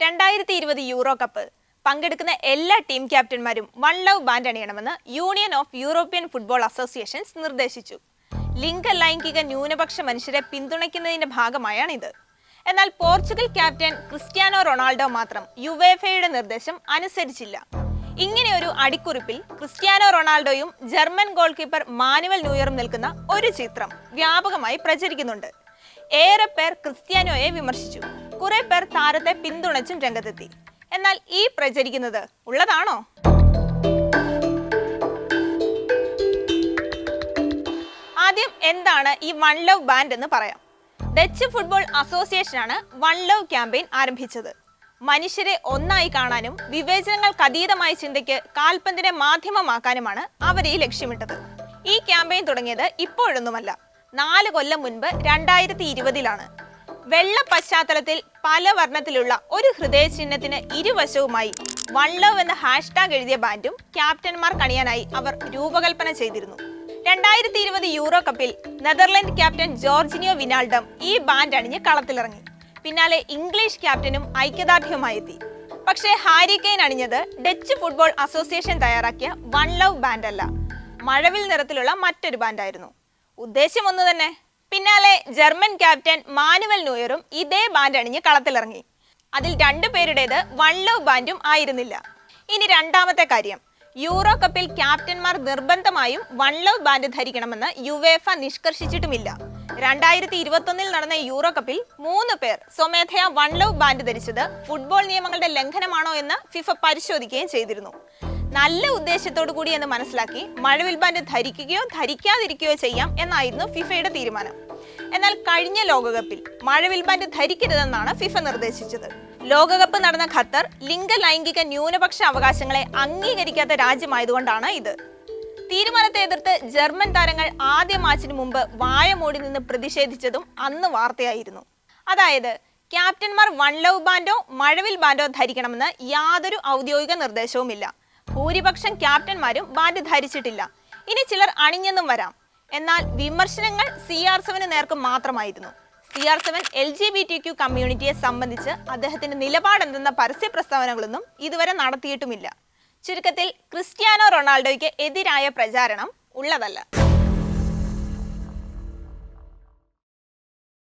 2020 euro cup പങ്കെടുക്കുന്ന എല്ലാ team ക്യാപ്റ്റന്മാരും വൺ ലവ് ബാൻഡ് അണിയണമെന്ന് union of European football associations നിർദ്ദേശിച്ചു. ലിംഗലൈംഗിക ന്യൂനപക്ഷ മനുഷ്യരെ പിന്തുണയ്ക്കുന്നതിന്റെ ഭാഗമായാണിത്. എന്നാൽ പോർച്ചുഗൽ ക്യാപ്റ്റൻ ക്രിസ്ത്യാനോ റൊണാൾഡോ മാത്രം യുവേഫയുടെ നിർദ്ദേശം അനുസരിച്ചില്ല. ഇങ്ങനെയൊരു അടിക്കുറിപ്പിൽ ക്രിസ്ത്യാനോ റൊണാൾഡോയും ജർമ്മൻ ഗോൾ കീപ്പർ മാനുവൽ ന്യൂയറും നിൽക്കുന്ന ഒരു ചിത്രം വ്യാപകമായി പ്രചരിക്കുന്നുണ്ട്. ഏറെ പേർ ക്രിസ്ത്യാനോയെ വിമർശിച്ചു, കുറെ പേർ താരത്തെ പിന്തുണച്ചും രംഗത്തെത്തി. എന്നാൽ ഈ പ്രചരിക്കുന്നത് ഉള്ളതാണോ? ആദ്യം എന്താണ് ഈ വൺ ലവ് ബാൻഡ് എന്ന് പറയാം. ഡച്ച് ഫുട്ബോൾ അസോസിയേഷനാണ് വൺ ലവ് ക്യാമ്പയിൻ ആരംഭിച്ചത്. മനുഷ്യരെ ഒന്നായി കാണാനും വിവേചനങ്ങൾക്ക് അതീതമായ ചിന്തയ്ക്ക് കാൽപന്തിനെ മാധ്യമമാക്കാനുമാണ് അവർ ഈ ലക്ഷ്യമിട്ടത്. ഈ ക്യാമ്പയിൻ തുടങ്ങിയത് ഇപ്പോഴൊന്നുമല്ല, 4 കൊല്ലം മുൻപ് 2020-ലാണ്. വെള്ള പശ്ചാത്തലത്തിൽ പല വർണ്ണത്തിലുള്ള ഒരു ഹൃദയ ചിഹ്നത്തിന് ഇരുവശവുമായി വൺ ലവ് എന്ന ഹാഷ്ടാഗ് എഴുതിയ ബാൻഡും ക്യാപ്റ്റന്മാർ കണിയാനായി അവർ രൂപകൽപ്പന ചെയ്തിരുന്നു. 2020 യൂറോ കപ്പിൽ നെതർലൻഡ് ക്യാപ്റ്റൻ ജോർജിനിയോ വിനാൾഡം ഈ ബാൻഡ് അണിഞ്ഞ് കളത്തിലിറങ്ങി. പിന്നാലെ ഇംഗ്ലീഷ് ക്യാപ്റ്റനും ഐക്യദാർഢ്യവുമായി എത്തി. പക്ഷേ ഹാരി കെയ്ൻ അണിഞ്ഞത് ഡച്ച് ഫുട്ബോൾ അസോസിയേഷൻ തയ്യാറാക്കിയ വൺ ലവ് ബാൻഡ് അല്ല, മഴവിൽ നിറത്തിലുള്ള മറ്റൊരു ബാൻഡായിരുന്നു. ഉദ്ദേശം ഒന്ന് തന്നെ. പിന്നാലെ ജർമ്മൻ ക്യാപ്റ്റൻ മാനുവൽ ന്യൂയറും ഇതേ ബാൻഡ് അണിഞ്ഞ് കളത്തിലിറങ്ങി. അതിൽ 2 പേരുടേത് വൺ ലവ് ബാൻഡും ആയിരുന്നില്ല. ഇനി രണ്ടാമത്തെ കാര്യം, യൂറോ കപ്പിൽ ക്യാപ്റ്റന്മാർ നിർബന്ധമായും വൺ ലവ് ബാൻഡ് ധരിക്കണമെന്ന് യുവേഫ നിഷ്കർഷിച്ചിട്ടുമില്ല. 2021 നടന്ന യൂറോ കപ്പിൽ 3 പേർ സ്വമേധയാ വൺ ലവ് ബാൻഡ് ധരിച്ചത് ഫുട്ബോൾ നിയമങ്ങളുടെ ലംഘനമാണോ എന്ന് ഫിഫ പരിശോധിക്കുകയും ചെയ്തിരുന്നു. നല്ല ഉദ്ദേശത്തോടു കൂടി എന്ന് മനസ്സിലാക്കി മഴവിൽ ബാൻഡ് ധരിക്കുകയോ ധരിക്കാതിരിക്കുകയോ ചെയ്യാം എന്നായിരുന്നു ഫിഫയുടെ തീരുമാനം. എന്നാൽ കഴിഞ്ഞ ലോകകപ്പിൽ മഴവിൽ ബാൻഡ് ധരിക്കരുതെന്നാണ് ഫിഫ നിർദ്ദേശിച്ചത്. ലോകകപ്പ് നടന്ന ഖത്തർ ലിംഗലൈംഗിക ന്യൂനപക്ഷ അവകാശങ്ങളെ അംഗീകരിക്കാത്ത രാജ്യമായതുകൊണ്ടാണ് ഇത്. തീരുമാനത്തെ എതിർത്ത് ജർമ്മൻ താരങ്ങൾ ആദ്യ മാച്ചിന് മുമ്പ് വായ മൂടി നിന്ന് പ്രതിഷേധിച്ചതും അന്ന് വാർത്തയായിരുന്നു. അതായത് ക്യാപ്റ്റന്മാർ വൺ ലവ് ബാൻഡോ മഴവിൽ ബാൻഡോ ധരിക്കണമെന്ന് യാതൊരു ഔദ്യോഗിക നിർദ്ദേശവുമില്ല. ഭൂരിപക്ഷം ക്യാപ്റ്റന്മാരും ബാൻഡ് ധരിച്ചിട്ടില്ല. ഇനി ചിലർ അണിഞ്ഞെന്നും വരാം. എന്നാൽ വിമർശനങ്ങൾ CR7 നേർക്ക് മാത്രമായിരുന്നു. CR7 LGBTQ കമ്മ്യൂണിറ്റിയെ സംബന്ധിച്ച് അദ്ദേഹത്തിന്റെ നിലപാടെന്തെന്ന പരസ്യ പ്രസ്താവനകളൊന്നും ഇതുവരെ നടത്തിയിട്ടുമില്ല. ചുരുക്കത്തിൽ ക്രിസ്ത്യാനോ റൊണാൾഡോയ്ക്ക് എതിരായ പ്രചാരണം ഉള്ളതല്ല.